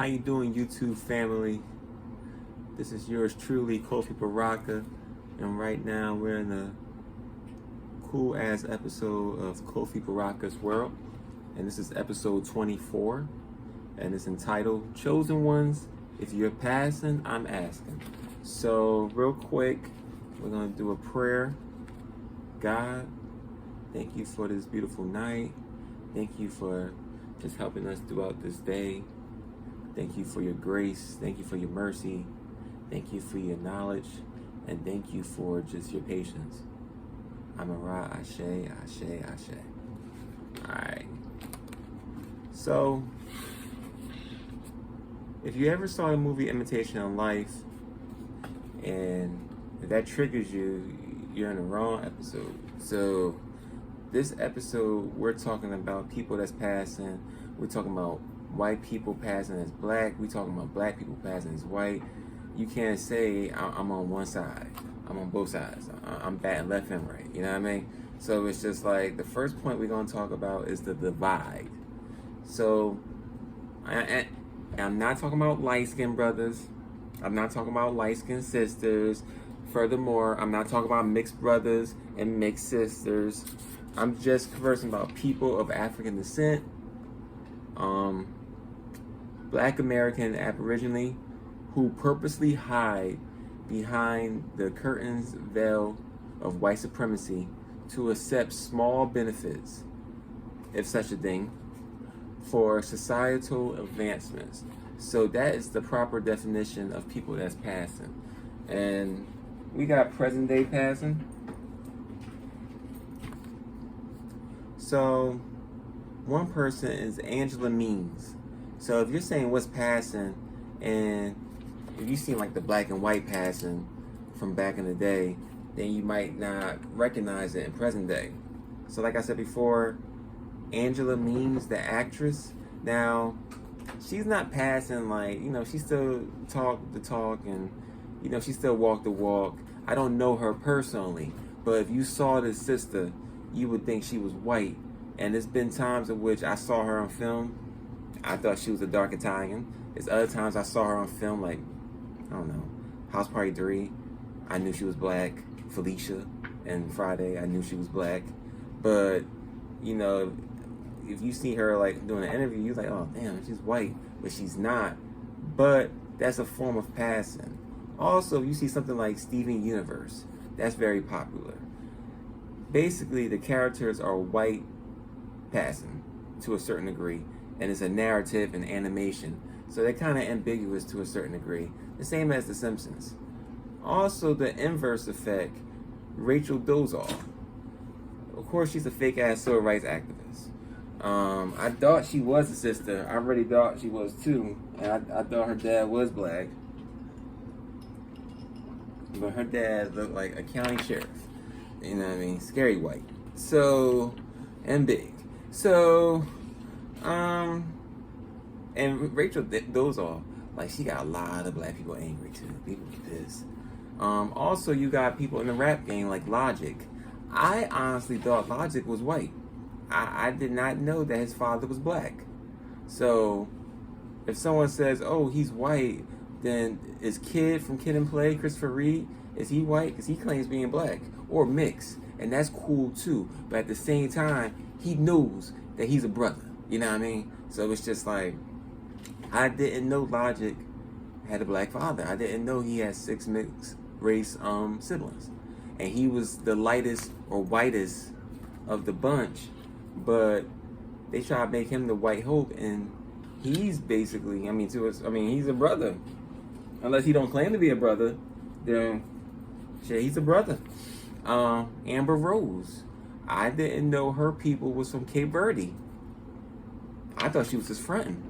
How you doing, YouTube family? This is yours truly, Kofi Baraka, and right now we're in a cool ass episode of KofiBaraka'sWorld, and this is episode 24, and it's entitled "Chosen Ones. If you're passing, I'm asking." So real quick, we're gonna do a prayer. God, thank you for this beautiful night. Thank you for just helping us throughout this day. Thank you for your grace. Thank you for your mercy. Thank you for your knowledge. And thank you for just your patience. Amara, Ashe, Ashe, Ashe. Alright. So, if you ever saw the movie Imitation of Life, and if that triggers you, you're in the wrong episode. So, this episode, we're talking about people that's passing. We're talking about white people passing as black. We're talking about black people passing as white. You can't say I'm on one side. I'm on both sides. I'm batting left and right. You know what I mean? So it's just like the first point we're going to talk about is the divide. So I'm not talking about light-skinned brothers. I'm not talking about light-skinned sisters. Furthermore, I'm not talking about mixed brothers and mixed sisters. I'm just conversing about people of African descent, Black American, Aboriginally, who purposely hide behind the curtains veil of white supremacy to accept small benefits, if such a thing, for societal advancements. So that is the proper definition of people that's passing. And we got present day passing. So one person is Angela Means. So if you're saying what's passing, and if you seen like the black and white passing from back in the day, then you might not recognize it in present day. So like I said before, Angela Means, the actress, now she's not passing like, she still talk the talk and, she still walk the walk. I don't know her personally, but if you saw this sister, you would think she was white. And there's been times in which I saw her on film, I thought she was a dark Italian. There's other times I saw her on film, like, I don't know, House Party 3, I knew she was black. Felicia and Friday, I knew she was black. But, if you see her like doing an interview, you're like, oh damn, she's white, but she's not. But that's a form of passing. Also, you see something like Steven Universe, that's very popular. Basically, the characters are white passing to a certain degree, and it's a narrative and animation, so they're kind of ambiguous to a certain degree, the same as The Simpsons. Also, the inverse effect, Rachel Dolezal. Of course, she's a fake ass civil rights activist. I thought she was a sister. I really thought she was too, and I thought her dad was black, but her dad looked like a county sheriff. You know what I mean? Scary white. So, and big. So, and Rachel Dolezal, like, she got a lot of black people angry too. People get pissed. Also, you got people in the rap game like Logic. I honestly thought Logic was white. I did not know that his father was black. So, if someone says, oh, he's white, then is Kid from Kid and Play, Christopher Reed, is he white? Because he claims being black. Or mixed. And that's cool too. But at the same time, he knows that he's a brother. You know what I mean? So it's just like, I didn't know Logic had a black father. I didn't know he had 6 mixed race siblings. And he was the lightest or whitest of the bunch. But they try to make him the white hope, and he's basically, he's a brother. Unless he don't claim to be a brother, then shit, he's a brother. Amber Rose. I didn't know her people was from Cape Verde. I thought she was just fronting.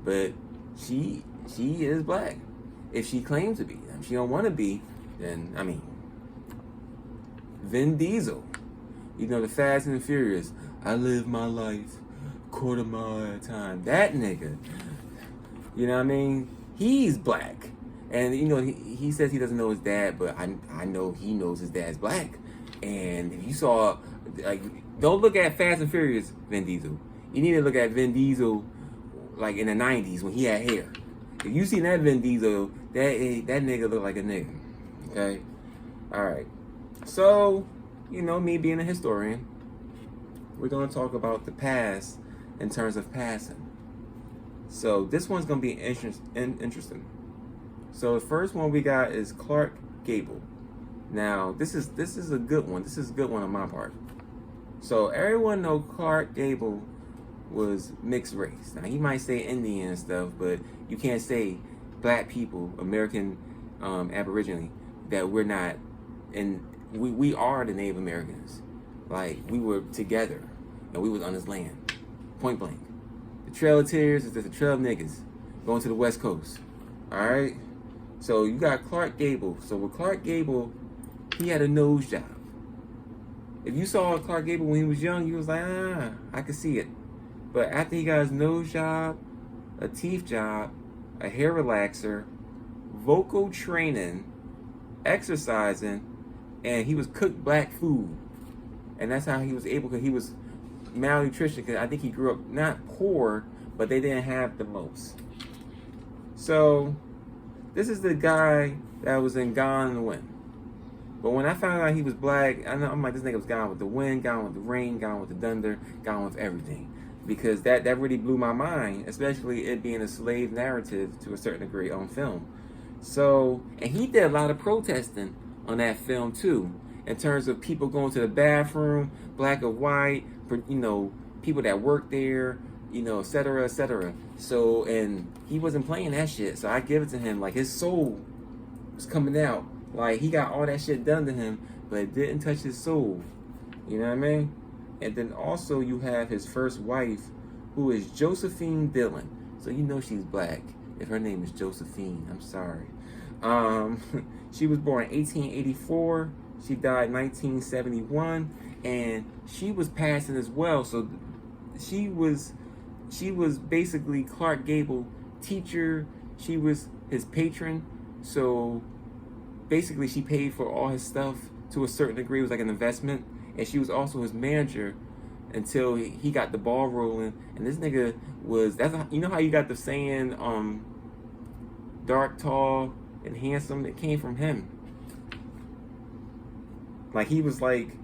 But she is black. If she claims to be. If she don't want to be, then, Vin Diesel. The Fast and the Furious. I live my life quarter mile at a time. That nigga. You know what I mean? He's black. And, he says he doesn't know his dad, but I know he knows his dad's black. And if you saw, like, don't look at Fast and Furious Vin Diesel. You need to look at Vin Diesel like in the 90s when he had hair. If you seen that Vin Diesel, that nigga look like a nigga. Okay? Alright. So, you know, me being a historian, we're going to talk about the past in terms of passing. So this one's going to be interesting. So the first one we got is Clark Gable. Now, this is a good one. This is a good one on my part. So everyone know Clark Gable was mixed race. Now he might say Indian and stuff, but you can't say black people, American Aborigine, that we're not, and we are the Native Americans. Like, we were together and we was on this land, point blank. The Trail of Tears is just a trail of niggas going to the West Coast. All right. So you got Clark Gable. So with Clark Gable, he had a nose job. If you saw Clark Gable when he was young, you was like, I could see it. But after he got his nose job, a teeth job, a hair relaxer, vocal training, exercising, and he was cooked black food. And that's how he was able, because he was malnutrition, because I think he grew up not poor, but they didn't have the most. So this is the guy that was in Gone in the Wind. But when I found out he was black, I'm like, this nigga was gone with the wind, gone with the rain, gone with the thunder, gone with everything. Because that really blew my mind, especially it being a slave narrative to a certain degree on film. So, and he did a lot of protesting on that film too, in terms of people going to the bathroom, black or white, you know, people that work there, you know, et cetera, et cetera. So, and he wasn't playing that shit. So I give it to him, like his soul was coming out. Like he got all that shit done to him, but it didn't touch his soul. You know what I mean? And then also you have his first wife, who is Josephine Dillon. So you know she's black if her name is Josephine. I'm sorry. She was born in 1884. She died in 1971, and she was passing as well. So she was basically Clark Gable teacher. She was his patron. So basically she paid for all his stuff to a certain degree. It was like an investment. And she was also his manager until he got the ball rolling. And this nigga was, you know how you got the saying, dark, tall, and handsome? It came from him. Like he was like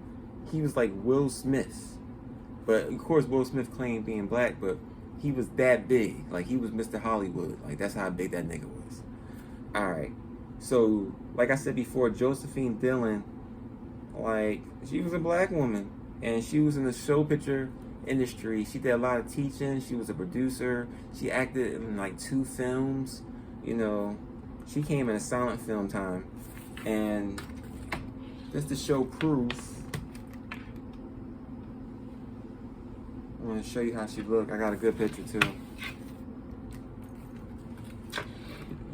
Will Smith. But of course Will Smith claimed being black, but he was that big. Like he was Mr. Hollywood. Like that's how big that nigga was. Alright. So, like I said before, Josephine Dillon, like, she was a black woman, and she was in the show picture industry. She did a lot of teaching. She was a producer. She acted in like 2 films. You know, she came in a silent film time, and just to show proof, I'm going to show you how she looked. I got a good picture too.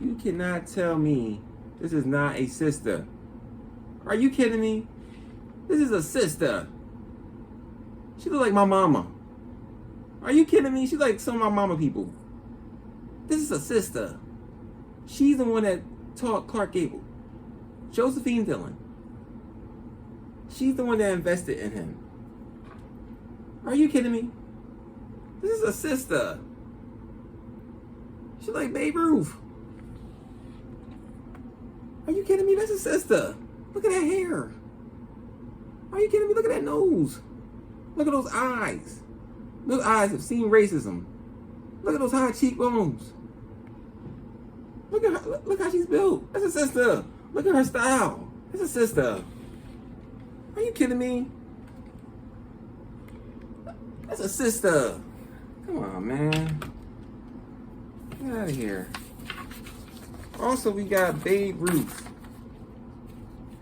You cannot tell me this is not a sister. Are you kidding me? This is a sister. She look like my mama. Are you kidding me? She's like some of my mama people. This is a sister. She's the one that taught Clark Gable. Josephine Dillon. She's the one that invested in him. Are you kidding me? This is a sister. She's like Babe Ruth. Are you kidding me? That's a sister. Look at that hair. Are you kidding me? Look at that nose. Look at those eyes. Those eyes have seen racism. Look at those high cheekbones. Look at her. Look how she's built. That's a sister. Look at her style. That's a sister. Are you kidding me? That's a sister. Come on, man. Get out of here. Also, we got Babe Ruth.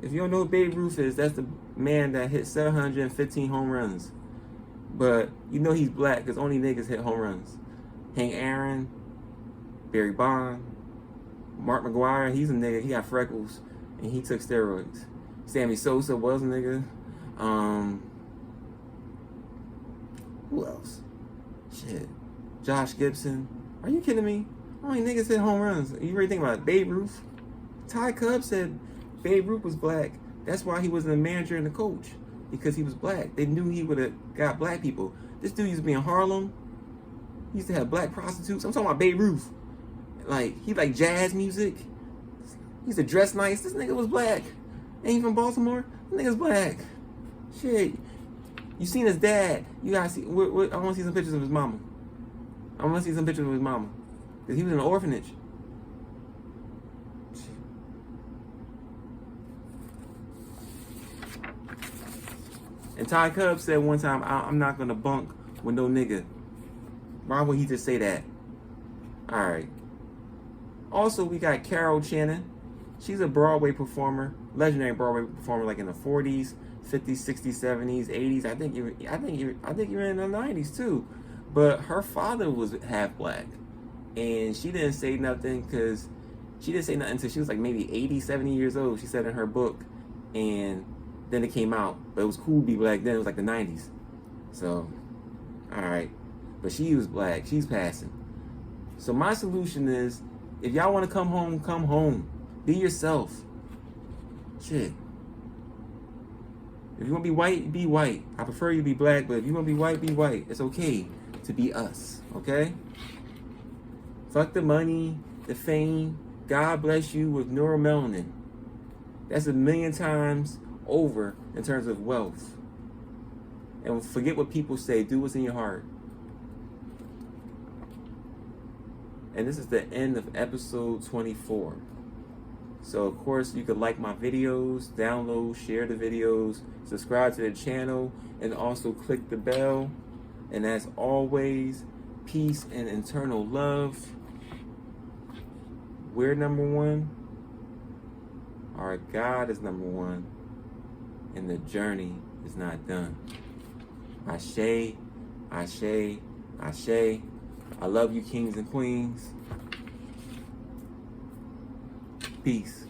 If you don't know who Babe Ruth is, that's the man that hit 715 home runs. But you know he's black because only niggas hit home runs. Hank Aaron, Barry Bonds, Mark McGwire, he's a nigga. He got freckles and he took steroids. Sammy Sosa was a nigga. Who else? Shit. Josh Gibson. Are you kidding me? Only niggas hit home runs. You really think about it? Babe Ruth? Ty Cobb said Babe Ruth was black. That's why he wasn't a manager and a coach. Because he was black. They knew he would have got black people. This dude used to be in Harlem. He used to have black prostitutes. I'm talking about Babe Ruth. Like, he like jazz music. He used to dress nice. This nigga was black. Ain't he from Baltimore? This nigga's black. Shit. You seen his dad. You gotta see. I want to see some pictures of his mama. I want to see some pictures of his mama. Because he was in an orphanage. And Ty Cobb said one time, I'm not going to bunk with no nigga. Why would he just say that? Alright. Also, we got Carol Channing. She's a Broadway performer. Legendary Broadway performer, like in the 40s, 50s, 60s, 70s, 80s. I think you're in the 90s too. But her father was half black. And she didn't say nothing because she didn't say nothing until she was like maybe 80, 70 years old. She said in her book. And then it came out. But it was cool to be black then. It was like the 90s. So, alright. But she was black. She's passing. So my solution is, if y'all want to come home, come home. Be yourself. Shit. If you want to be white, be white. I prefer you to be black, but if you want to be white, be white. It's okay to be us. Okay? Fuck the money, the fame. God bless you with neuromelanin. That's 1,000,000 times over in terms of wealth. And forget what people say. Do what's in your heart. And this is the end of episode 24. So, of course, you could like my videos, download, share the videos, subscribe to the channel, and also click the bell. And as always, peace and eternal love. We're number one. Our God is number one. And the journey is not done. Ashe, Ashe, Ashe. I love you, kings and queens. Peace.